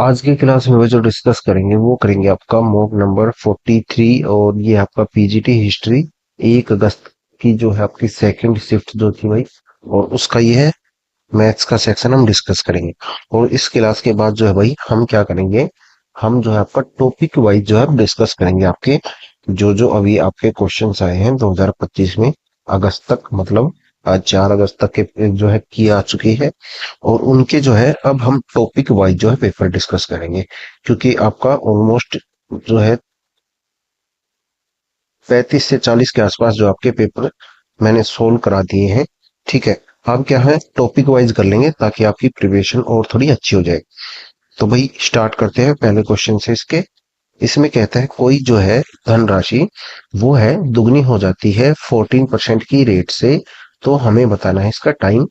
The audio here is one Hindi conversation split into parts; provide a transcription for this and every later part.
आज की क्लास में जो डिस्कस करेंगे वो करेंगे आपका मॉक नंबर 43 और ये आपका पीजीटी हिस्ट्री 1 अगस्त की जो है आपकी सेकंड शिफ्ट जो थी भाई। और उसका ये है मैथ्स का सेक्शन हम डिस्कस करेंगे। और इस क्लास के बाद जो है भाई हम क्या करेंगे, हम जो है आपका टॉपिक वाइज जो है डिस्कस करेंगे आपके जो जो अभी आपके क्वेश्चंस आए हैं 2025 में अगस्त तक, मतलब आज 4 अगस्त तक के जो है की आ चुकी है। और उनके जो है अब हम टॉपिक वाइज जो है पेपर डिस्कस करेंगे, क्योंकि आपका ऑलमोस्ट जो है 35 से 40 के आसपास जो आपके पेपर मैंने सोल्व करा दिए हैं। ठीक है, अब क्या है टॉपिक वाइज कर लेंगे ताकि आपकी प्रिपरेशन और थोड़ी अच्छी हो जाए। तो भाई स्टार्ट करते हैं पहले क्वेश्चन से। इसके इसमें कहता है कोई जो है धनराशि वो है दुगनी हो जाती है 14% की रेट से, तो हमें बताना है इसका टाइम।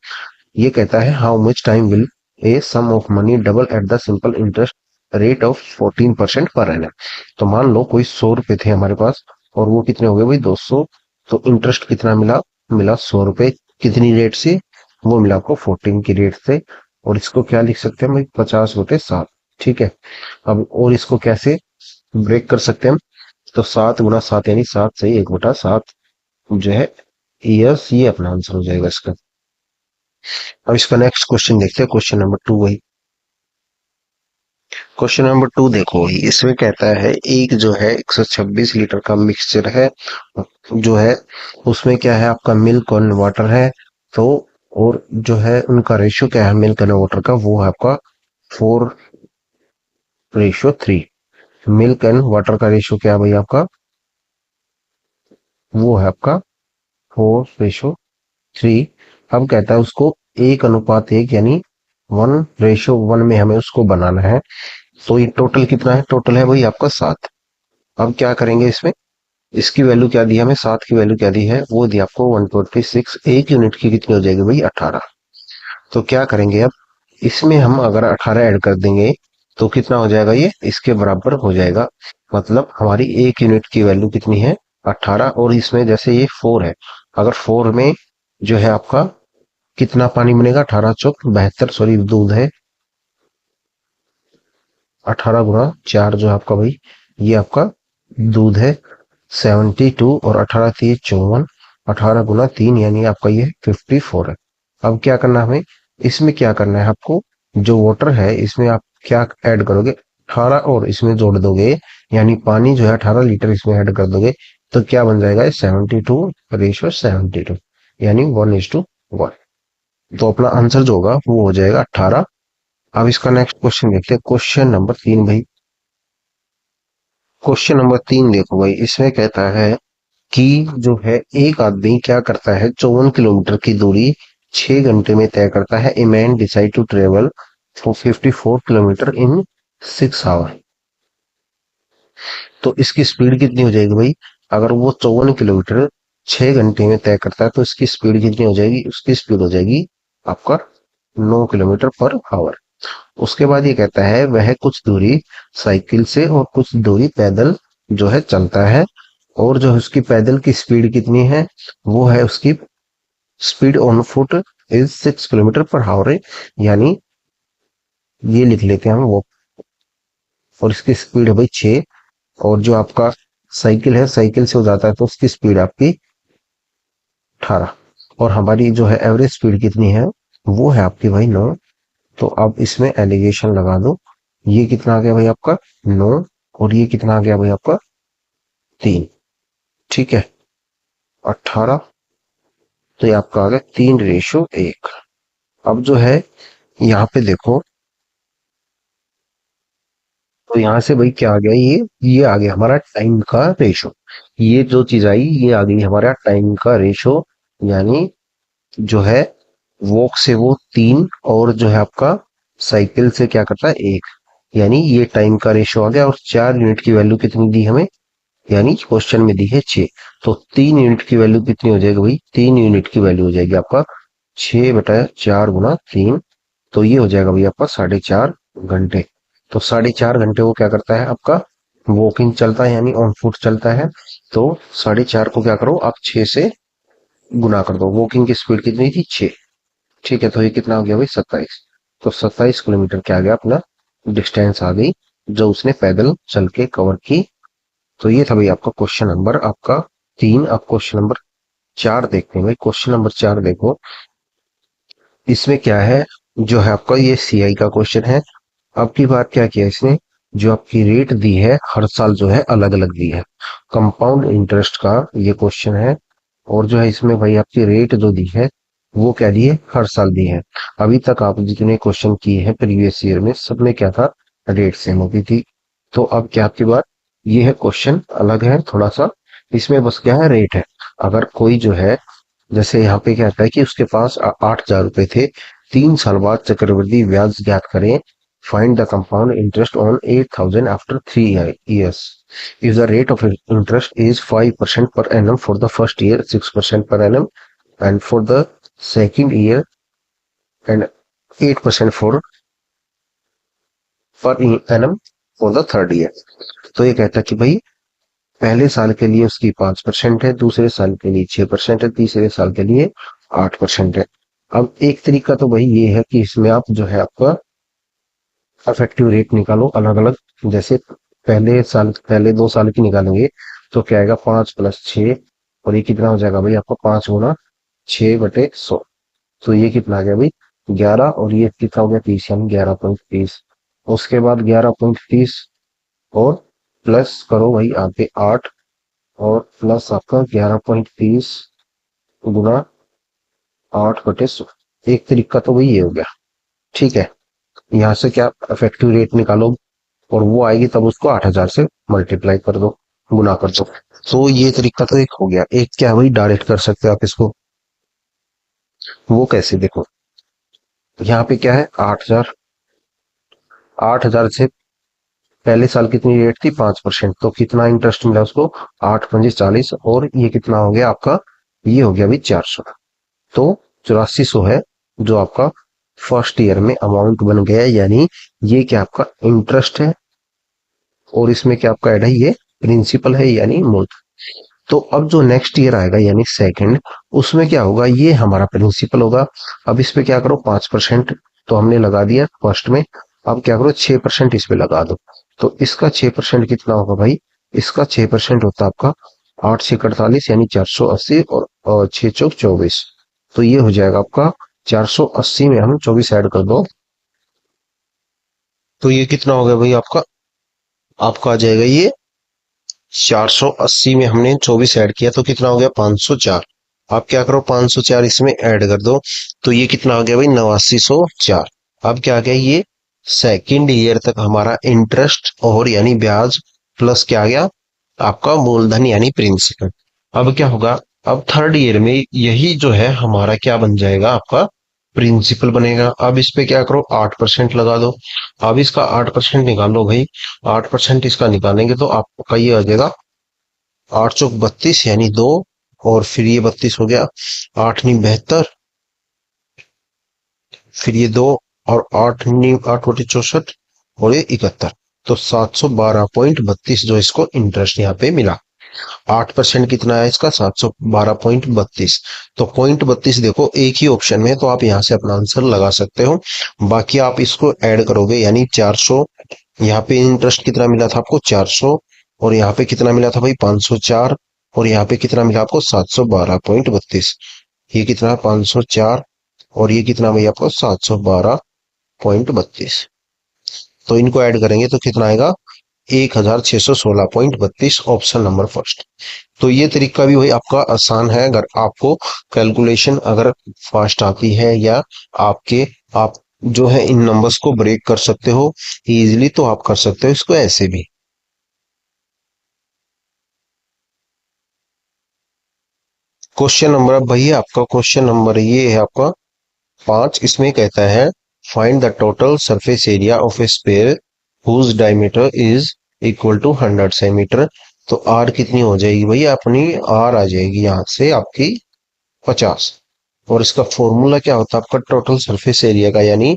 ये कहता है how much time will a sum of money double at the simple interest rate of 14% per annum. तो मान लो कोई 100 रुपए थे हमारे पास और वो कितने हो गए भाई 200। तो इंटरेस्ट कितना मिला, मिला 100 रुपए। कितनी रेट से, वो मिला आपको 14 की रेट से। और इसको क्या लिख सकते हैं भाई 50/7। ठीक है, अब और इसको कैसे ब्रेक कर सकते हैं हम, तो 7 × 7 यानी 7 से 1/7 जो है ईयर्स, ये अपना आंसर हो जाएगा इसका। अब इसका नेक्स्ट क्वेश्चन देखते हैं, क्वेश्चन नंबर 2 वही। क्वेश्चन नंबर 2 देखो वही, इसमें कहता है एक जो है 126 लीटर का मिक्सचर है जो है, उसमें क्या है आपका मिल्क और वाटर है। तो और जो है उनका रेशियो क्या है मिल्क एंड वाटर का, वो है आपका 4:3। मिल्क एंड वाटर का रेशियो क्या है भाई आपका, वो है आपका 4:3। अब कहता है उसको 1:1 यानी 1:1 में हमें उसको बनाना है। तो ये टोटल कितना है, टोटल है भाई आपका 7। अब क्या करेंगे इसमें, इसकी वैल्यू क्या दी है हमें, 7 की वैल्यू क्या दी है, वो दी आपको 126। एक यूनिट की कितनी हो जाएगी भाई 18। तो क्या करेंगे अब, इसमें हम अगर 18 ऐड कर देंगे तो कितना हो जाएगा, ये इसके बराबर हो जाएगा। मतलब हमारी एक यूनिट की वैल्यू कितनी है 18। और इसमें जैसे ये 4 है, अगर 4 में जो है आपका कितना पानी बनेगा, 18×4 = 72, सॉरी दूध है। 18×4 जो है आपका भाई ये आपका दूध है 72। और 18×3 = 54। 18×3 यानी आपका ये 54 है। अब क्या करना है हमें, इसमें क्या करना है आपको, जो वाटर है इसमें आप क्या ऐड करोगे, 18 और इसमें जोड़ दोगे, यानी पानी जो है 18 लीटर इसमें ऐड कर दोगे। तो क्या बन जाएगा 72:72, यानी 1:1। तो अपना आंसर जो होगा वो हो जाएगा 18। अब इसका नेक्स्ट क्वेश्चन देखते हैं, क्वेश्चन नंबर 3 भाई। क्वेश्चन नंबर 3 देखो भाई, इसमें कहता है कि जो है एक आदमी क्या करता है 54 किलोमीटर की दूरी 6 घंटे में तय करता है। A man decide to travel for 54 kilometre in 6 hour. तो इसकी स्पीड कितनी हो जाएगी भाई, अगर वो 54 किलोमीटर 6 घंटे में तय करता है तो इसकी स्पीड कितनी हो जाएगी, उसकी स्पीड हो जाएगी आपका 9 किलोमीटर पर आवर। उसके बाद ये कहता है वह कुछ दूरी साइकिल से और कुछ दूरी पैदल जो है चलता है। और जो उसकी पैदल की स्पीड कितनी है, वो है उसकी speed on foot is 6 kilometre per hour. यानी ये लिख लेते हैं हम वो, और इसकी स्पीड है भाई 6। और जो आपका साइकिल है, साइकिल से हो जाता है तो उसकी स्पीड आपकी 18। और हमारी जो है एवरेज स्पीड कितनी है, वो है आपकी भाई 9। तो अब इसमें एलिगेशन लगा दो, ये कितना आ गया भाई आपका 9, और ये कितना आ गया भाई आपका 3। ठीक है, 18। तो ये आपका आ गया 3:1। अब जो है यहाँ पे देखो, तो यहाँ से भाई क्या आ गया, ये आ गया हमारा टाइम का रेशो। ये जो चीज आई ये आ गई हमारा टाइम का रेशो। यानी जो है वॉक से वो 3, और जो है आपका साइकिल से क्या करता है 1। यानी ये टाइम का रेशो आ गया। और 4 यूनिट की वैल्यू कितनी दी हमें, यानी क्वेश्चन में दी है 6। तो 3 यूनिट की वैल्यू कितनी हो जाएगी भाई, 3 यूनिट की वैल्यू हो जाएगी आपका 6/4 × 3। तो ये हो जाएगा भाई आपका 4.5 घंटे। तो 4.5 घंटे वो क्या करता है आपका वॉकिंग चलता है, यानी ऑन फुट चलता है। तो 4.5 को क्या करो आप 6 से गुना कर दो, वॉकिंग की स्पीड कितनी थी 6। ठीक है, तो ये कितना हो गया भाई 27। तो 27 किलोमीटर क्या आ गया अपना डिस्टेंस आ गई जो उसने पैदल चल के कवर की। तो ये था भाई आपका क्वेश्चन नंबर आपका 3। अब क्वेश्चन नंबर 4 देखते हैं भाई। क्वेश्चन नंबर 4 देखो, इसमें क्या है, जो है आपका ये सीआई का क्वेश्चन है। अब की बार क्या किया इसने, जो आपकी रेट दी है हर साल जो है अलग अलग दी है। कंपाउंड इंटरेस्ट का ये क्वेश्चन है, और जो है इसमें भाई आपकी रेट जो दी है वो क्या दी है, हर साल दी है। अभी तक आप जितने क्वेश्चन किए हैं प्रीवियस ईयर में, सब में क्या था, रेट सेम होती थी। तो अब क्या आपकी बात, ये है क्वेश्चन अलग है थोड़ा सा, इसमें बस क्या है, रेट है। अगर कोई जो है, जैसे यहाँ पे क्या आता है कि उसके पास 8,000 रुपए थे, 3 साल बाद चक्रवृद्धि ब्याज ज्ञात करें। Find the compound interest on 8,000 after 3 years। If the rate of interest is 5% per annum for the first year, 6% per annum, and for the second year, and 8% for per annum for the third year। तो ये कहता है कि भाई पहले साल के लिए उसकी 5% है, दूसरे साल के लिए 6% है, तीसरे साल के लिए 8% है। अब एक तरीका तो भाई ये है कि इसमें आप जो है आपका इफेक्टिव रेट निकालो अलग अलग। जैसे पहले 2 साल की निकालेंगे तो क्या आएगा, 5 + 6, और ये कितना हो जाएगा भाई आपका, 5 × 6/100। तो ये कितना आ गया भाई, 11, और ये कितना हो गया, 30, यानी 11.30। उसके बाद 11.30, और प्लस करो भाई यहाँ पे 8, और प्लस आपका 11.30 गुना 8/100। एक तरीका तो भाई ये हो गया, ठीक है। यहाँ से क्या इफेक्टिव रेट निकालो, और वो आएगी तब उसको 8,000 से मल्टीप्लाई कर दो, गुना कर दो। तो ये तरीका तो एक हो गया। एक क्या भाई, डायरेक्ट कर सकते हो आप इसको। वो कैसे, देखो यहाँ पे क्या है, 8,000, 8,000 से पहले साल कितनी रेट थी, 5%, तो कितना इंटरेस्ट मिला उसको, 8×5 = 40, और ये कितना हो गया आपका, ये हो गया भाई 400। तो 8400 है जो आपका फर्स्ट ईयर में अमाउंट बन गया, यानी ये क्या आपका इंटरेस्ट है, और इसमें क्या आपका ऐड है, ये प्रिंसिपल है यानी मूल। तो अब जो नेक्स्ट ईयर आएगा यानी सेकंड, उसमें क्या होगा, ये हमारा प्रिंसिपल होगा। अब इस पे क्या करो, 5% तो हमने लगा दिया फर्स्ट में। अब क्या करो, 6% इस पे लगा दो। तो इसका 6% कितना होगा भाई, इसका 6% होता है आपका 8×6 = 48, यानी 480, और 6×4 = 24। तो ये हो जाएगा आपका 480 में हम 24 ऐड कर दो, तो ये कितना हो गया भाई आपका, आपका आ जाएगा ये 480 में हमने 24 ऐड किया तो कितना हो गया, 504। आप क्या करो, 504 इसमें ऐड कर दो, तो ये कितना हो गया भाई, 8904। अब क्या आ गया, ये सेकंड ईयर तक हमारा इंटरेस्ट और यानी ब्याज, प्लस क्या आ गया आपका मूलधन यानी प्रिंसिपल। अब क्या होगा, अब थर्ड ईयर में यही जो है हमारा क्या बन जाएगा, आपका प्रिंसिपल बनेगा। अब इस पे क्या करो, 8% लगा दो। अब इसका 8% निकालो भाई, 8% इसका निकालेंगे तो आपका ये आ जाएगा 8×4 = 32, यानी 2, और फिर ये 32 हो गया, 8×9 = 72, फिर ये 2, और 8×9 = 8 × 64, और ये 71। तो 712.32 जो इसको इंटरेस्ट यहाँ पे मिला। 8% कितना है इसका, 712.32। तो 0.32 देखो एक ही ऑप्शन में है, तो आप यहाँ से अपना आंसर लगा सकते हो। बाकी आप इसको ऐड करोगे यानी 400, यहाँ पे इंटरेस्ट कितना मिला था आपको, 400, और यहाँ पे कितना मिला था भाई, 504, और यहाँ पे कितना मिला आपको, 712.32। ये कितना, 504, और ये कितना भाई आपको, 712.32। तो इनको ऐड करेंगे तो कितना आएगा, 1,616.32, ऑप्शन नंबर फर्स्ट। तो ये तरीका भी भाई आपका आसान है। अगर आपको कैलकुलेशन अगर फास्ट आती है, या आपके आप जो है इन नंबर्स को ब्रेक कर सकते हो इजीली, तो आप कर सकते हो इसको ऐसे भी। क्वेश्चन नंबर, अब भैया आपका क्वेश्चन नंबर ये है आपका 5। इसमें कहता है find the total surface area of a sphere whose diameter is equal to 100 centimetre. तो आर कितनी हो जाएगी भैया, अपनी आर आ जाएगी यहाँ से आपकी 50। और इसका फॉर्मूला क्या होता है आपका, टोटल सरफेस एरिया का यानी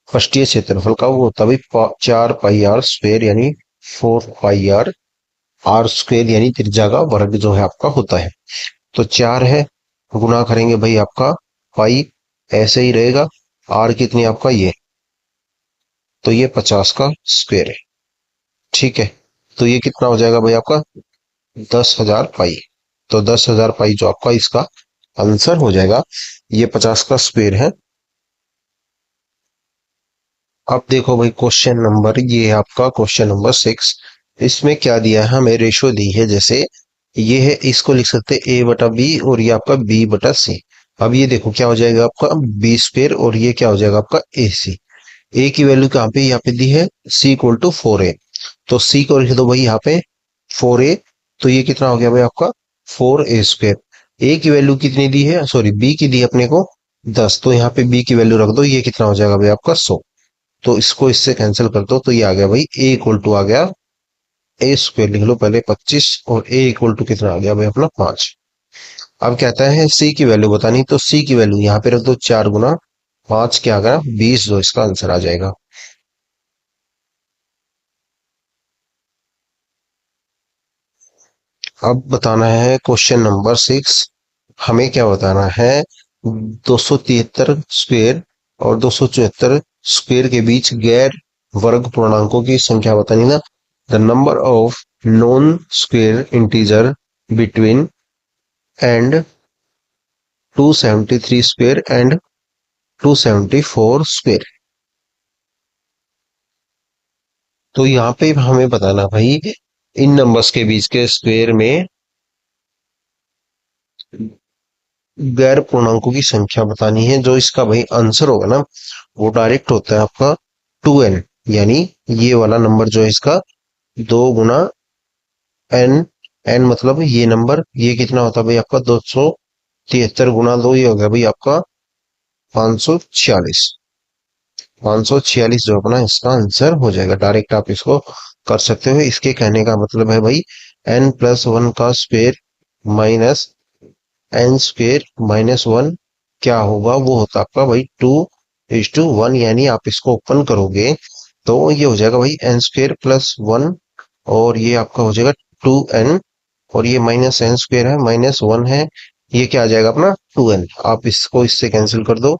पृष्ठीय क्षेत्रफल का, वो होता है 4πr² यानी 4πr, आर स्क्वेयर यानी त्रिज्या का वर्ग जो है आपका होता है। तो 4 है, गुना करेंगे भाई आपका पाई, ऐसे ही रहेगा। आर कितनी आपका ये तो ये 50 का स्क्वायर है। ठीक है, तो ये कितना हो जाएगा भाई आपका 10,000 पाई। तो 10,000 पाई जो आपका इसका आंसर हो जाएगा, ये 50 का स्क्वायर है। अब देखो भाई क्वेश्चन नंबर, ये है आपका क्वेश्चन नंबर 6। इसमें क्या दिया है हमें, रेशो दी है। जैसे ये है, इसको लिख सकते हैं ए बटा बी और ये आपका बी बटा सी। अब ये देखो क्या हो जाएगा आपका बी स्क्वायर और ये क्या हो जाएगा आपका ए सी। ए की वैल्यू कहाँ पे, यहाँ पे दी है सी इक्वल टू 4a। तो सी को लिख दो भाई यहाँ पे 4a। तो ये कितना हो गया भाई आपका 4a स्क्वायर। ए की वैल्यू कितनी दी है, सॉरी बी की दी है अपने को 10, तो यहाँ पे बी की वैल्यू रख दो, ये कितना हो जाएगा भाई आपका 100। तो इसको इससे कैंसिल कर दो, तो ये आ गया भाई ए इक्वल टू आ गया ए स्क्वायर लिख लो पहले 25, और ए इक्वल टू कितना आ गया भाई अपना 5। अब कहता है सी की वैल्यू बतानी, तो सी की वैल्यू यहाँ पे रख दो 4 गुना 5 क्या आ गया 20, जो इसका आंसर आ जाएगा। अब बताना है क्वेश्चन नंबर 6। हमें क्या बताना है, 273 स्क्वेयर और 274 स्क्वेयर के बीच गैर वर्ग पूर्णांकों की संख्या बतानी ना। The number of non square integer between and 273 square and 274 square. तो यहाँ पे हमें बताना भाई इन नंबर्स के बीच के स्क्वेयर में गैर पूर्णांकों की संख्या बतानी है। जो इसका भाई आंसर होगा ना, वो डायरेक्ट होता है आपका 2n। यानी ये वाला नंबर जो है इसका 2 गुना n। n मतलब ये नंबर, ये कितना होता है भाई आपका 273 गुना 2, ये हो गया भाई आपका 546। 546 जो अपना इसका आंसर हो जाएगा। डायरेक्ट आप इसको कर सकते हो। इसके कहने का मतलब है भाई n+1 का स्क्वेयर माइनस n² - 1 क्या होगा, वो होता है आपका भाई 2:1। यानी आप इसको ओपन करोगे तो ये हो जाएगा भाई n² + 1, और ये आपका हो जाएगा 2n, और ये -n² है -1 है, ये क्या आ जाएगा अपना 2n। आप इसको इससे कैंसिल कर दो,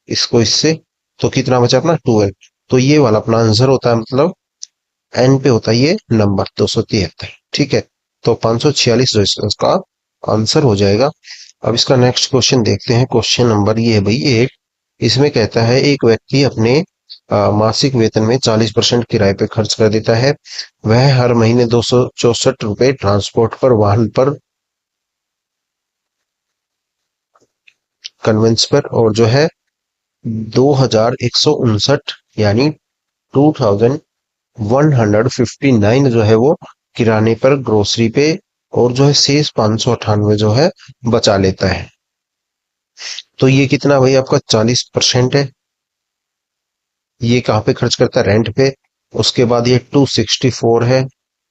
इसको इससे, तो कितना बचा अपना 2n। तो ये वाला अपना आंसर होता है, मतलब n पे होता है ये नंबर 273। ठीक है, तो 546 जो इसका आंसर हो जाएगा। अब इसका नेक्स्ट क्वेश्चन देखते हैं। क्वेश्चन नंबर ये है भाई 8। इसमें कहता है एक व्यक्ति अपने मासिक वेतन में 40% किराए पे खर्च कर देता है। वह हर महीने 264 रुपए ट्रांसपोर्ट पर, वाहन पर, कन्वेंस पर, और जो है 2,159 यानी 2,159 जो है वो किराने पर, ग्रोसरी पे, और जो है शेष 598 जो है बचा लेता है। तो ये कितना भाई आपका 40% है। ये कहाँ पे खर्च करता है, रेंट पे। उसके बाद ये 264 है,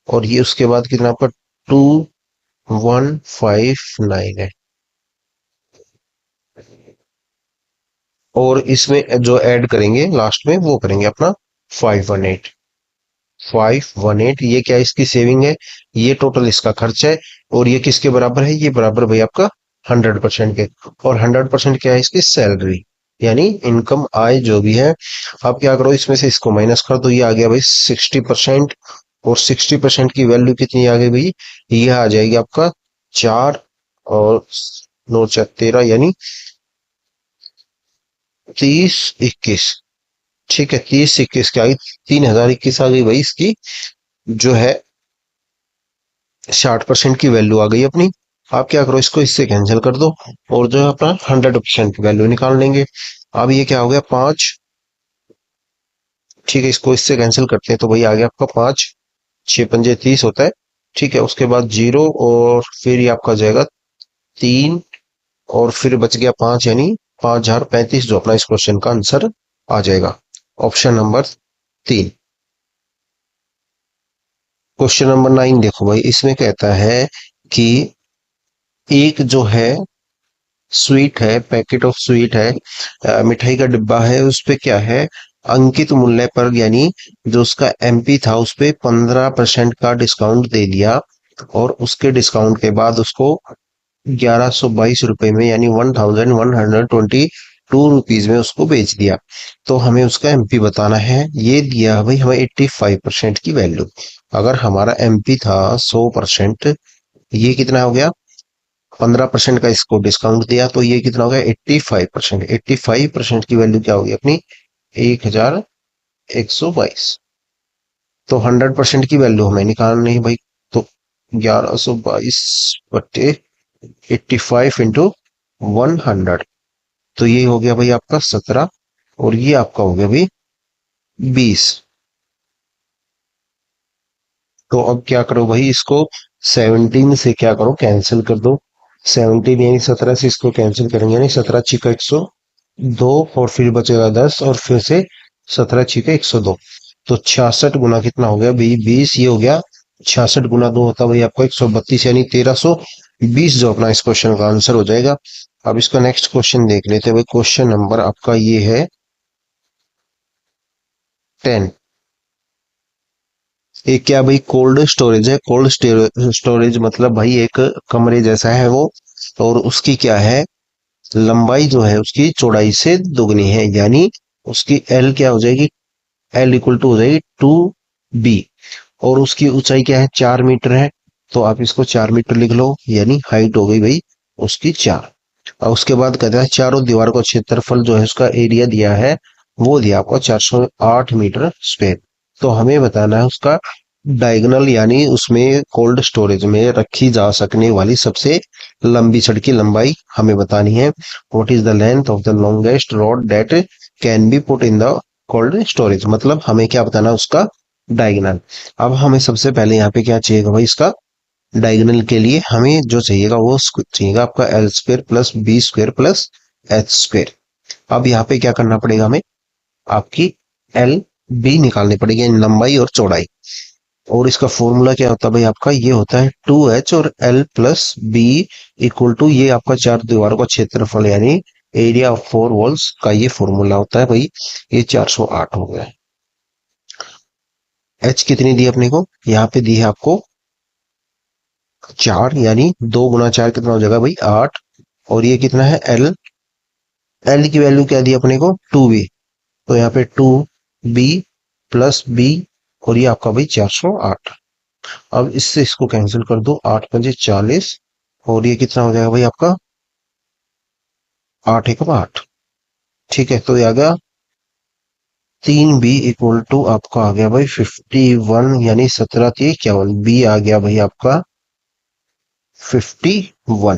और ये उसके बाद कितना आपका 2,159 है। और इसमें जो ऐड करेंगे लास्ट में वो करेंगे अपना 518। 518 ये क्या है, इसकी सेविंग है। ये टोटल इसका खर्च है, और ये किसके बराबर है, ये बराबर भाई आपका 100% के। और 100% क्या है इसकी सैलरी, यानी इनकम आय जो भी है। आप क्या करो, इसमें से इसको माइनस कर दो, ये आ गया भाई 60%। और 60% की वैल्यू कितनी आ गई भाई, ये आ जाएगी आपका 4 और 9 × 4 = 13, यानी 3021। ठीक है, 3021 क्या आ गई, 3,021 आ गई भाई इसकी जो है 60% की वैल्यू आ गई अपनी। आप क्या करो, इसको इससे कैंसिल कर दो, और जो है अपना 100% वैल्यू निकाल लेंगे। अब ये क्या हो गया 5। ठीक है, इसको इससे कैंसिल करते हैं, तो भाई आ गया आपका 5, 6×5 = 30 होता है। ठीक है, उसके बाद 0, और फिर ये आपका जाएगा 3, और फिर बच गया 5, यानी 5,035 जो अपना इस क्वेश्चन का आंसर आ जाएगा। Option number 3। क्वेश्चन नंबर 9 देखो भाई, इसमें कहता है कि एक जो है स्वीट है, पैकेट ऑफ स्वीट है, मिठाई का डिब्बा है, उस पे क्या है अंकित मूल्य पर, यानी जो उसका एमपी था उस पे 15% का डिस्काउंट दे दिया, और उसके डिस्काउंट के बाद उसको 1,122 रुपए में, यानी 1,120 2 रुपीज में उसको बेच दिया, तो हमें उसका एमपी बताना है। ये दिया भाई हमें 85% की वैल्यू। अगर हमारा एमपी था 100%, ये कितना हो गया, 15% का इसको डिस्काउंट दिया, तो ये कितना हो गया 85%। 85% की वैल्यू क्या होगी अपनी, 1122। तो 100% की वैल्यू हमें निकालनी है भाई। तो 1122/85 इंटू 100, तो ये हो गया भाई आपका 17, और ये आपका हो गया भाई 20। तो अब क्या करो भाई, इसको 17 से क्या करो, कैंसिल कर दो। 17 यानी 17 से इसको कैंसिल करेंगे, यानी 17 छिका 102, और फिर बचेगा 10, और फिर से 17 छिका 102। तो 66 गुना कितना हो गया भाई, 20। ये हो गया 66 गुना 2 होता है भाई आपको 132, यानी 1320, जो अपना इस क्वेश्चन का आंसर हो जाएगा। अब इसका नेक्स्ट क्वेश्चन देख लेते हैं भाई। क्वेश्चन नंबर आपका ये है 10। एक क्या भाई, कोल्ड स्टोरेज है। कोल्ड स्टोरेज मतलब भाई एक कमरे जैसा है वो, और उसकी क्या है, लंबाई जो है उसकी चौड़ाई से दुगनी है, यानी उसकी एल क्या हो जाएगी, एल इक्वल टू हो जाएगी 2b। और उसकी ऊंचाई क्या है, 4 मीटर है, तो आप इसको 4 मीटर लिख लो, यानी हाइट हो गई भाई उसकी 4। और उसके बाद कहता है चारों दीवार का क्षेत्रफल जो है उसका एरिया दिया है, वो दिया आपको 408 मीटर स्क्वायर। तो हमें बताना है उसका डायगोनल, यानी उसमें कोल्ड स्टोरेज में रखी जा सकने वाली सबसे लंबी छड़ की लंबाई हमें बतानी है। What is the length of the longest rod that can be put in the cold storage, मतलब हमें क्या बताना है उसका डायगोनल। अब हमें सबसे पहले यहाँ पे क्या चाहिएगा भाई, इसका डायगोनल के लिए हमें जो चाहिएगा वो चाहिएगा आपका L² + B² + H²। अब यहाँ पे क्या करना पड़ेगा हमें, आपकी एल बी निकालनी पड़ेगी, यानी लंबाई और चौड़ाई। और इसका फॉर्मूला क्या होता है भाई, आपका ये होता है 2h और L+B इक्वल टू, ये आपका चार दीवारों का क्षेत्रफल यानी एरिया ऑफ 4 वॉल्स का ये फॉर्मूला होता है भाई। ये 408 हो गया। एच कितनी दी अपने को, यहाँ पे दी है आपको 4, यानी 2 गुना 4 कितना हो जाएगा भाई 8। और ये कितना है एल, एल की वैल्यू क्या दी अपने को 2b, तो यहाँ पे 2b+b, और ये आपका भाई 408। अब इससे इसको कैंसिल कर दो, 8×5 = 40, और ये कितना हो जाएगा भाई आपका 8×1 = 8। ठीक है, तो ये आ गया 3b इक्वल टू आपका आ गया भाई 51, यानी 17×3 = 51। बी आ गया भाई आपका 51,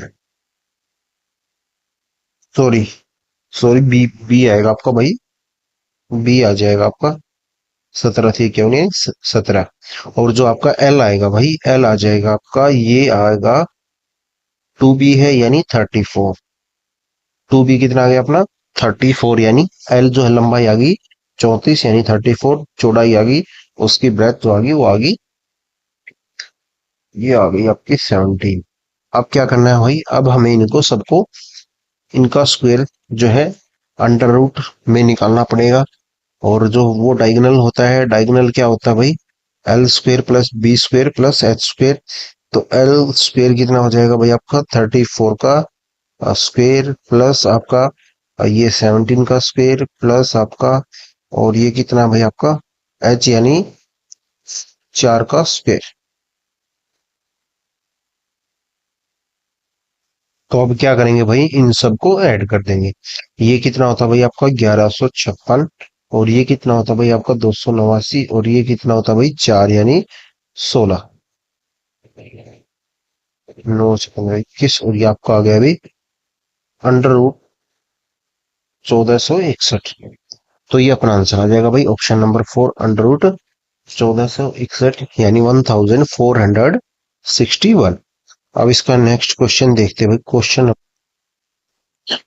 सॉरी सॉरी, बी बी आएगा आपका भाई, बी आ जाएगा आपका 17×3 = 17। और जो आपका एल आएगा भाई, एल आ जाएगा आपका, ये आएगा 2b है यानी 34। 2b कितना आ गया अपना 34, यानी एल जो है लंबाई आ गई 34, यानी 34, चौड़ाई आ गई, उसकी ब्रेथ जो आ गई वो आ गई, ये आ गई आपकी 17। अब क्या करना है भाई, अब हमें इनको सबको, इनका स्क्वायर जो है अंडर रूट में निकालना पड़ेगा। और जो वो डायगोनल होता है, डायगोनल क्या होता है भाई, L² + B² + H²। तो एल स्क्वेयर कितना हो जाएगा भाई आपका 34 का स्क्वेयर, प्लस आपका ये 17 का स्क्वेयर, प्लस आपका, और ये कितना भाई आपका एच यानी 4 का स्क्वेयर। तो अब क्या करेंगे भाई, इन सबको ऐड कर देंगे। ये कितना होता है भाई आपका 1156, और ये कितना होता है भाई आपका 289, और ये कितना होता है भाई 4, यानी 16। 9×15 = 21, और ये आपका आ गया भाई अंडर रूट 1461। तो ये अपना आंसर आ जाएगा भाई ऑप्शन नंबर 4, अंडर रूट 1461, यानी 1461। अब इसका नेक्स्ट क्वेश्चन देखते हैं भाई।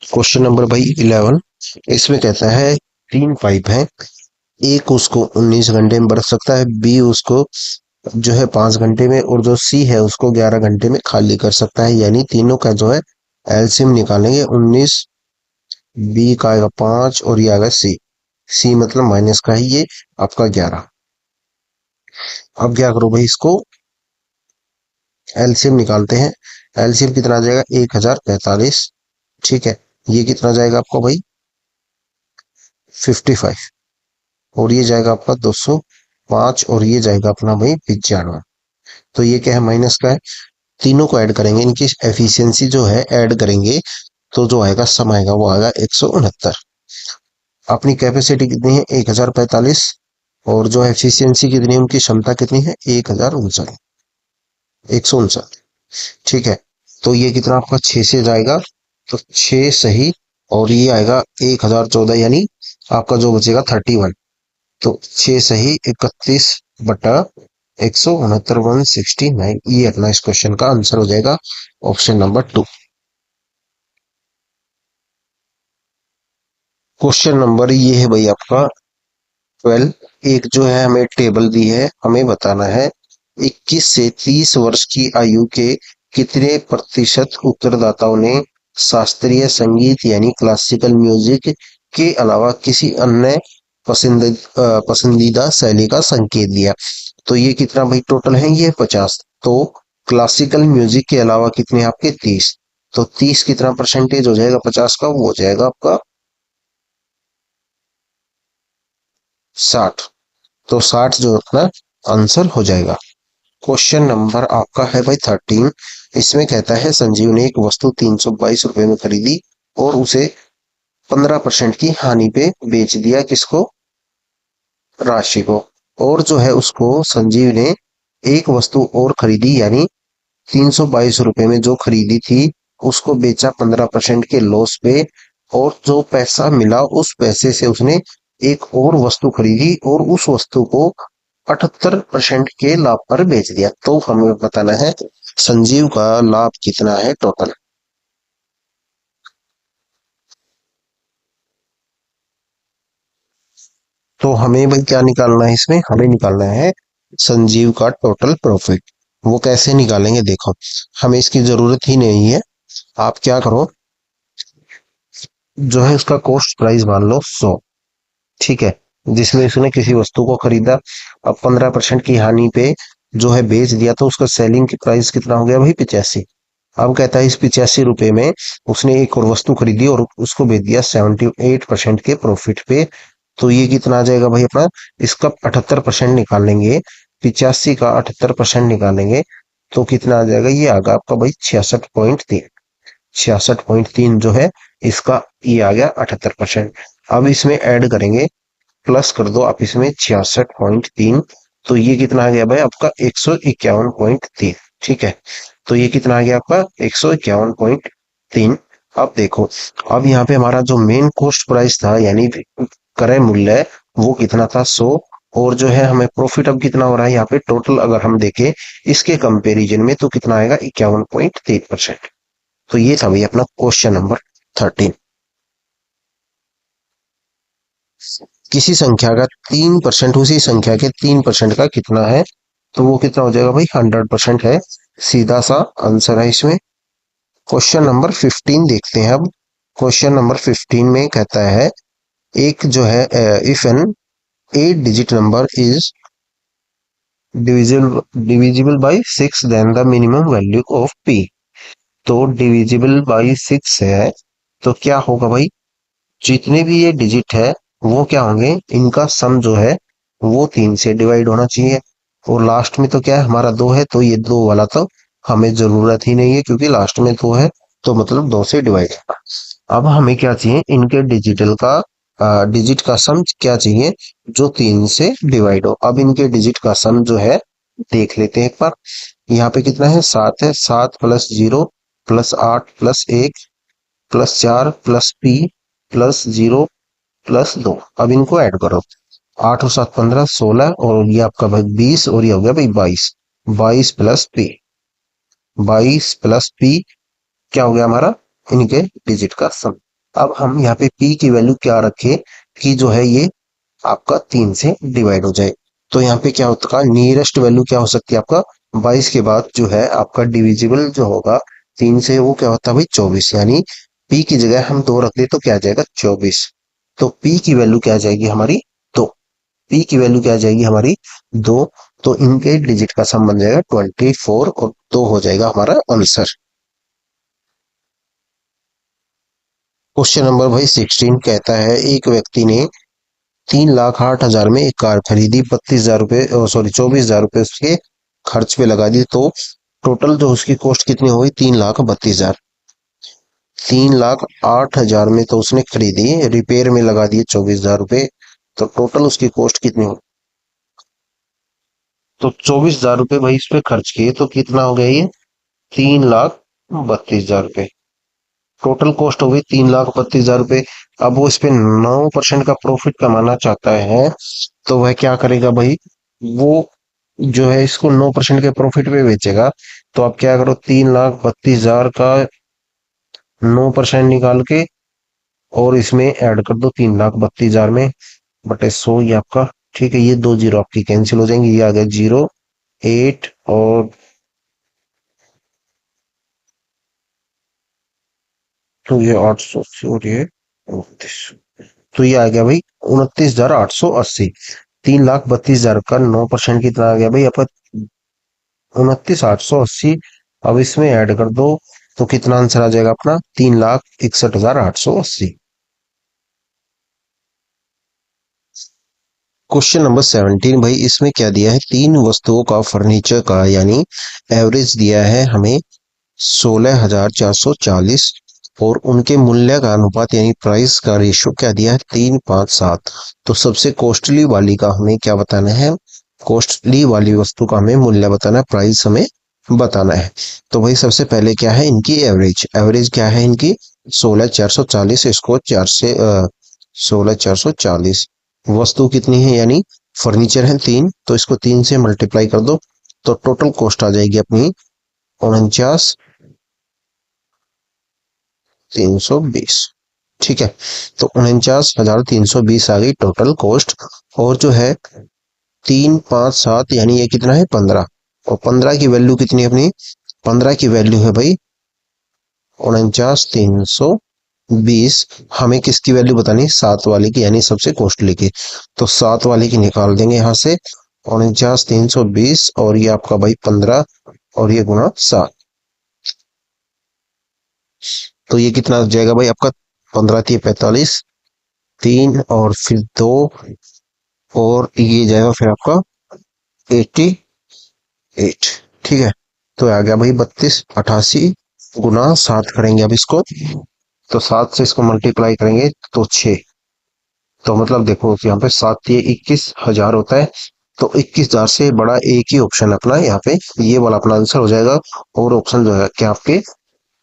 क्वेश्चन नंबर भाई 11। इसमें कहता है 3 पाइप हैं, एक उसको 19 घंटे में बरस सकता है, बी उसको जो है 5 घंटे में, और जो सी है उसको 11 घंटे में खाली कर सकता है, यानी तीनों का जो है एलसीएम निकालेंगे। 19, बी का आएगा 5, और ये आएगा सी, सी मतलब माइनस का ही ये आपका 11। अब क्या करो भाई, इसको एलसीएम निकालते हैं। एलसीएम कितना आ जाएगा 1045। ठीक है, ये कितना जाएगा आपको भाई 55 और ये जाएगा आपका 205 और ये जाएगा अपना भाई 95। तो ये क्या है, माइनस का है। तीनों को ऐड करेंगे, इनकी एफिशिएंसी जो है ऐड करेंगे तो जो आएगा सम आएगा वो आएगा 169। अपनी कैपेसिटी कितनी है 1045 और जो एफिशिएंसी कितनी है, उनकी क्षमता कितनी है 1,059। ठीक है, तो ये कितना आपका 6 से जाएगा, तो 6 सही और ये आएगा 1014 यानी आपका जो बचेगा 31। तो 6 सही 31/169 169, ये अपना इस क्वेश्चन का आंसर हो जाएगा, ऑप्शन नंबर 2। क्वेश्चन नंबर ये है भाई आपका 12। एक जो है हमें टेबल दी है, हमें बताना है 21 से 30 वर्ष की आयु के कितने प्रतिशत उत्तरदाताओं ने शास्त्रीय संगीत यानी क्लासिकल म्यूजिक के अलावा किसी अन्य पसंदीदा शैली का संकेत दिया। तो ये कितना भाई टोटल है, ये 50। तो क्लासिकल म्यूजिक के अलावा कितने आपके 30। तो 30 कितना परसेंटेज हो जाएगा 50 का, वो हो जाएगा आपका 60। तो 60 जो अपना आंसर हो जाएगा। क्वेश्चन नंबर आपका है भाई 13। इसमें कहता है संजीव ने एक वस्तु 322 रुपए में खरीदी और उसे 15% की हानि पे बेच दिया, किसको, राशि को। और जो है उसको संजीव ने एक वस्तु और खरीदी यानी 322 रुपए में जो खरीदी थी उसको बेचा 15% के लॉस पे, और जो पैसा मिला उस पैसे से उसने एक और वस्तु खरीदी और उस वस्तु को 78% के लाभ पर बेच दिया। तो हमें बताना है संजीव का लाभ कितना है टोटल। तो हमें भाई क्या निकालना है, इसमें हमें निकालना है संजीव का टोटल प्रॉफिट। वो कैसे निकालेंगे देखो, हमें इसकी जरूरत ही नहीं है। आप क्या करो, जो है उसका कॉस्ट प्राइस मान लो 100। ठीक है, जिसमें उसने किसी वस्तु को खरीदा, अब 15% की हानि पे जो है बेच दिया, तो उसका सेलिंग की प्राइस कितना हो गया भाई 85। अब कहता है इस 85 रुपए में उसने एक और वस्तु खरीदी और उसको बेच दिया 78% के प्रॉफिट पे। तो ये कितना आ जाएगा भाई अपना, इसका 78% निकालेंगे, 85 का 78% निकालेंगे तो कितना आ जाएगा, ये आगा आपका भाई 66.3। 66.3 जो है इसका ये आ गया 78%। अब इसमें ऐड करेंगे, प्लस कर दो आप इसमें 66.3, तो ये कितना आ गया भाई आपका 151.3। ठीक है, तो ये कितना आ गया आपका 151.3। अब देखो, अब यहाँ पे हमारा जो मेन कॉस्ट प्राइस था यानी क्रय मूल्य, वो कितना था 100। और जो है हमें प्रॉफिट अब कितना हो रहा है यहाँ पे टोटल, अगर हम देखें इसके कंपैरिजन में तो कितना आएगा 51.3%। तो ये था भाई अपना क्वेश्चन नंबर 13। किसी संख्या का 3% उसी संख्या के 3% का कितना है, तो वो कितना हो जाएगा भाई 100% है। सीधा सा आंसर है इसमें। क्वेश्चन नंबर 15 देखते हैं अब। क्वेश्चन नंबर 15 में कहता है एक जो है if an 8 digit number is divisible by 6 then the minimum value of P. तो डिविजिबल बाई 6 है, तो क्या होगा भाई, जितने भी ये डिजिट है वो क्या होंगे, इनका सम जो है वो 3 से डिवाइड होना चाहिए। और लास्ट में तो क्या है हमारा 2 है, तो ये 2 वाला तो हमें जरूरत ही नहीं है क्योंकि लास्ट में 2 है, तो मतलब 2 से डिवाइड है। अब हमें क्या चाहिए, इनके डिजिटल का डिजिट का सम क्या चाहिए, जो 3 से डिवाइड हो। अब इनके डिजिट का सम जो है देख लेते हैं एक बार। यहाँ पे कितना है 7 है, 7 plus 0 plus 8 plus 1 plus 4 plus P plus 0 plus 2। अब इनको ऐड करो, 8 और 7 15 16 और ये आपका भाई 20 और ये हो गया भाई 22। 22 प्लस पी, 22 प्लस पी क्या हो गया हमारा, इनके डिजिट का सम। अब हम यहाँ पे पी की वैल्यू क्या रखें कि जो है ये आपका 3 से डिवाइड हो जाए। तो यहाँ पे क्या होता है, नियरेस्ट वैल्यू क्या हो सकती है आपका 22 के बाद जो है आपका डिविजिबल जो होगा 3 से, वो क्या होता है भाई 24, यानी पी की जगह हम 2 रख दे तो क्या आ जाएगा 24। तो पी की वैल्यू क्या आ जाएगी हमारी 2। पी की वैल्यू क्या आ जाएगी हमारी 2। तो इनके डिजिट का सम बन जाएगा 24 और 2 हो जाएगा हमारा आंसर। क्वेश्चन नंबर भाई 16 कहता है एक व्यक्ति ने 3,08,000 में एक कार खरीदी, 32,000 रुपये, सॉरी 24,000 रुपये उसके खर्च पे लगा दिए, तो टोटल जो उसकी कॉस्ट कितनी हुई? 3,32,000। 3,08,000 में तो उसने खरीदी, रिपेयर में लगा दिए 24,000 रुपये, तो टोटल उसकी कॉस्ट कितनी हुई? तो 24,000 रुपये भाई इस पे खर्च किए, तो कितना हो गया ये? 3,32,000 रुपये। टोटल कॉस्ट हो गई 3,32,000 रुपये। अब वो इस पे 9% का प्रॉफिट कमाना चाहता है, तो वह क्या करेगा भाई? वो जो है इसको 9% के प्रॉफिट पे बेचेगा। तो आप क्या करो, 3,32,000 का 9% निकाल के और इसमें ऐड कर दो 3,32,000 में, बटे 100, ये आपका ठीक है। ये दो जीरो आपकी कैंसिल हो जाएंगी, ये आ गया 0.8 और तो ये 880 और ये 29, तो ये आ गया भाई 29,880। 3,32,000 का 9% कितना आ गया भाई आपका? 29,880। अब इसमें ऐड कर दो, तो कितना आंसर आ जाएगा अपना? 3,61,880। क्वेश्चन नंबर 17 भाई, इसमें क्या दिया है? तीन वस्तुओं का फर्नीचर का यानी एवरेज दिया है हमें 16,440, और उनके मूल्य का अनुपात यानी प्राइस का रेशियो क्या दिया है? 3:5:7। तो सबसे कॉस्टली वाली का हमें क्या बताना है? कॉस्टली वाली वस्तु का हमें मूल्य बताना है, प्राइस हमें बताना है। तो भाई सबसे पहले क्या है इनकी एवरेज? एवरेज क्या है इनकी? 16,440, इसको 16,440। वस्तु कितनी है यानी फर्नीचर है 3, तो इसको 3 से मल्टीप्लाई कर दो, तो टोटल कॉस्ट आ जाएगी अपनी 49,320। ठीक है, तो 49,320 आ गई टोटल कॉस्ट। और जो है 3:5:7 यानी ये कितना है? 15। और 15 की वैल्यू कितनी है अपनी? 15 की वैल्यू है भाई 49,320। हमें किसकी वैल्यू बतानी? 7 वाले की, यानी सबसे कॉस्टली की। तो 7 वाले की निकाल देंगे यहाँ से, 49,320 और ये आपका भाई 15 और ये गुणा 7, तो ये कितना आ जाएगा भाई आपका? 15 × 45, 3 और फिर 2, और ये जाएगा फिर आपका 88। ठीक है, तो आ गया भाई 3288 गुना 7 करेंगे अब इसको, तो 7 से इसको मल्टीप्लाई करेंगे तो 6। तो मतलब देखो यहाँ पे 7 ये 21,000 होता है, तो 21,000 से बड़ा एक ही ऑप्शन अपना यहाँ पे, ये वाला अपना आंसर हो जाएगा। और ऑप्शन जो है क्या आपके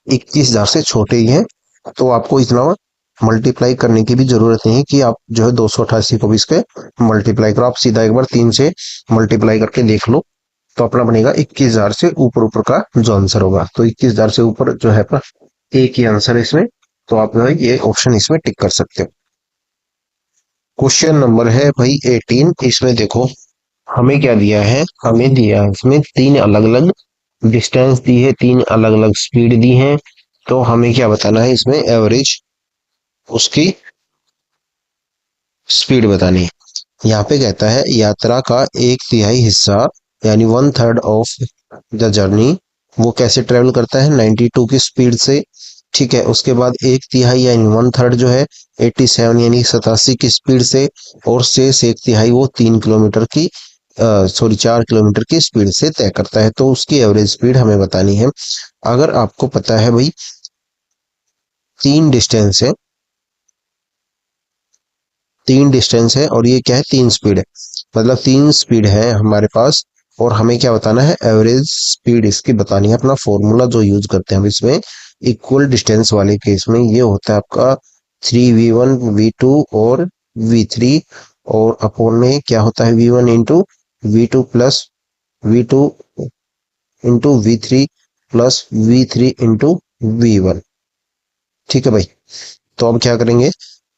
21,000 से छोटे ही हैं, तो आपको इतना मल्टीप्लाई करने की भी जरूरत नहीं है कि आप जो है 288 को भी इसके मल्टीप्लाई करो। आप सीधा एक बार 3 से मल्टीप्लाई करके देख लो, तो अपना बनेगा 21,000 से ऊपर ऊपर का जो आंसर होगा। तो 21,000 से ऊपर जो है अपना एक ही आंसर है इसमें, तो आप जो है ये ऑप्शन इसमें टिक कर सकते हो। क्वेश्चन नंबर है भाई 18, इसमें देखो हमें क्या दिया है? हमें दिया है इसमें तीन अलग अलग डिस्टेंस दी है, तीन अलग अलग स्पीड दी है, तो हमें क्या बताना है इसमें? एवरेज उसकी स्पीड बतानी है। यहाँ पे कहता है यात्रा का एक तिहाई हिस्सा यानी 1/3 ऑफ द जर्नी वो कैसे ट्रेवल करता है? 92 की स्पीड से। ठीक है, उसके बाद एक तिहाई यानी 1/3 जो है 87 यानी 87 की स्पीड से, और शेष एक तिहाई वो 3 किलोमीटर की, सॉरी 4 किलोमीटर की स्पीड से तय करता है। तो उसकी एवरेज स्पीड हमें बतानी है। अगर आपको पता है भाई तीन डिस्टेंस है, तीन डिस्टेंस है और ये क्या है? तीन स्पीड है, मतलब तीन स्पीड है हमारे पास, और हमें क्या बताना है? एवरेज स्पीड इसकी बतानी है। अपना फॉर्मूला जो यूज करते हैं हम इसमें, इक्वल डिस्टेंस वाले केस में ये होता है आपका 3v1 v2 और v3, और अपोन में क्या होता है? v1 into v2 plus v2 into v3 plus v3 into v1। ठीक है भाई, तो अब क्या करेंगे?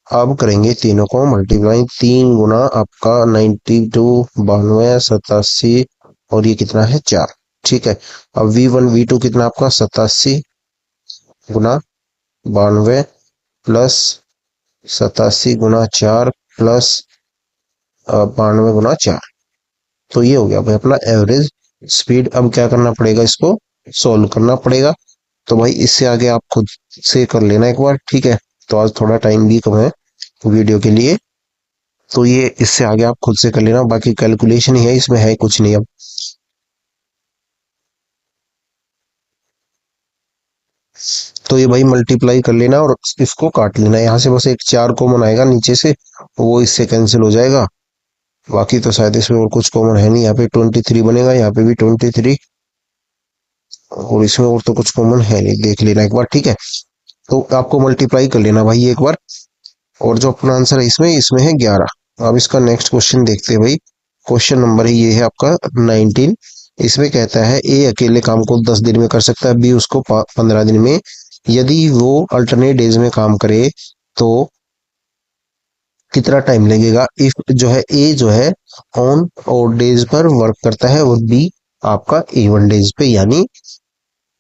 अब करेंगे तीनों को मल्टीप्लाई, 3 गुना आपका 92, 92, 87, और ये कितना है? 4। ठीक है, अब v1 v2 कितना आपका? 87 गुना 92 प्लस 87 गुना 4 प्लस 92 गुना 4, तो ये हो गया भाई अपना एवरेज स्पीड। अब क्या करना पड़ेगा? इसको सोल्व करना पड़ेगा। तो भाई इससे आगे आप खुद से कर लेना एक बार। ठीक है, तो आज थोड़ा टाइम भी कम है वीडियो के लिए, तो ये इससे आगे आप खुद से कर लेना, बाकी कैलकुलेशन ही है, इसमें है कुछ नहीं अब। तो ये भाई मल्टीप्लाई कर लेना और इसको काट लेना, यहाँ से बस एक 4 कॉमन आएगा नीचे से, वो इससे कैंसिल हो जाएगा। बाकी तो शायद इसमें और कुछ कॉमन है नहीं, यहाँ पे 23 बनेगा, यहाँ पे भी 23, और इसमें और तो कुछ कॉमन है नहीं, देख लेना एक बार, ठीक है। तो आपको मल्टीप्लाई कर लेना भाई एक बार, और जो अपना आंसर है इसमें इसमें है 11। अब इसका नेक्स्ट क्वेश्चन देखते हैं भाई। क्वेश्चन नंबर है ये है आपका 19। इसमें कहता है ए अकेले काम को 10 दिन में कर सकता है, बी उसको 15 दिन में। यदि वो अल्टरनेट डेज में काम करे तो कितना टाइम लगेगा। इफ जो है ए जो है ऑन और डेज पर वर्क करता है, और बी आपका इवन डेज पे, यानी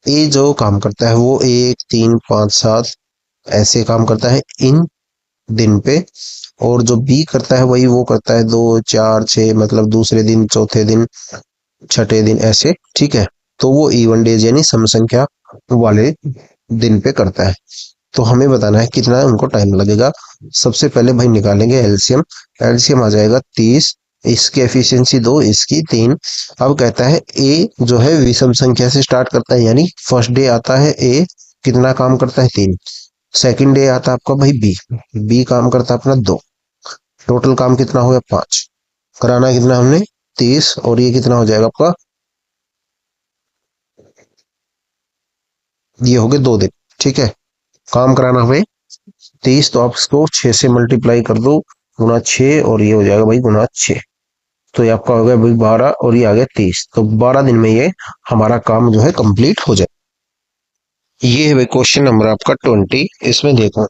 ए जो काम करता है वो 1 3 5 7 ऐसे काम करता है इन दिन पे, और जो बी करता है वही वो करता है 2 4 6, मतलब दूसरे दिन, चौथे दिन, छठे दिन, ऐसे, ठीक है। तो वो इवन डेज यानी सम संख्या वाले दिन पे करता है। तो हमें बताना है कितना उनको टाइम लगेगा। सबसे पहले भाई निकालेंगे एलसीएम। एलसीएम आ जाएगा 30, इसकी एफिशिएंसी 2, इसकी 3। अब कहता है ए जो है विषम संख्या से स्टार्ट करता है, यानी फर्स्ट डे आता है ए, कितना काम करता है 3। सेकंड डे आता है आपका भाई बी, बी काम करता है अपना 2। टोटल काम कितना हो गया 5। कराना कितना हमने 30, और ये कितना हो जाएगा आपका, ये हो गए 2 दिन, ठीक है। काम कराना हमें 30, तो आप इसको 6 से मल्टीप्लाई कर दो, गुना 6, और ये हो जाएगा भाई गुना 6। तो ये आपका हो गया भाई 12, और ये आ गया 30। तो 12 दिन में ये हमारा काम जो है कंप्लीट हो जाए। ये है भाई क्वेश्चन नंबर आपका 20। इसमें देखो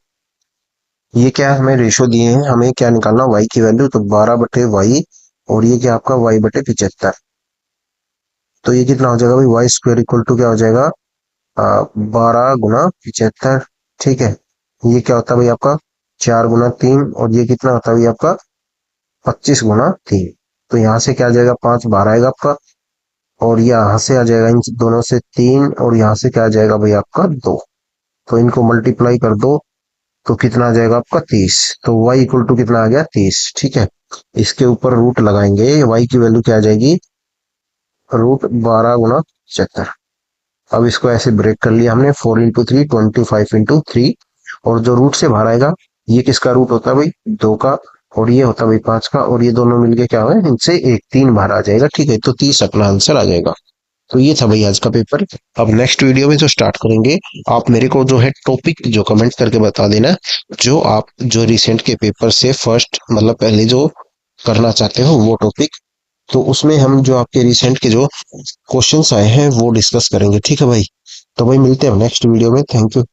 ये क्या हमें रेशो दिए हैं, हमें क्या निकालना, वाई की वैल्यू। तो 12/वाई, और ये क्या आपका y/75। तो ये कितना हो जाएगा भाई, वाई स्क्वायर इक्वल टू क्या हो जाएगा, 12 गुना 75, ठीक है। ये क्या होता है भाई आपका 4 गुना 3, और ये कितना होता है भाई आपका 25 गुना 3। तो यहाँ से क्या आ जाएगा 5 12 आएगा आपका, और यहाँ से आ जाएगा इन दोनों से 3, और यहाँ से क्या आ जाएगा भाई आपका 2। तो इनको मल्टीप्लाई कर दो, तो कितना आ जाएगा आपका 30। तो y इक्वल टू कितना आ गया 30, ठीक है। इसके ऊपर रूट लगाएंगे, y की वैल्यू क्या आ जाएगी, √12 गुना 75। अब इसको ऐसे ब्रेक कर लिया हमने, 4 × 3 25 × 3, और जो रूट से बाहर आएगा ये किसका रूट होता है भाई 2 का, और ये होता है भाई 5 का, और ये दोनों मिलके क्या है इनसे 1 3 बाहर आ जाएगा, ठीक है। तो 30 अपना आंसर आ जाएगा। तो ये था भाई आज का पेपर। अब नेक्स्ट वीडियो में जो स्टार्ट करेंगे, आप मेरे को जो है टॉपिक जो कमेंट करके बता देना, जो आप जो रिसेंट के पेपर से फर्स्ट मतलब पहले जो करना चाहते हो वो टॉपिक। तो उसमें हम जो आपके रिसेंट के जो क्वेश्चंस आए हैं वो डिस्कस करेंगे, ठीक है भाई। तो भाई मिलते हैं नेक्स्ट वीडियो में, थैंक यू।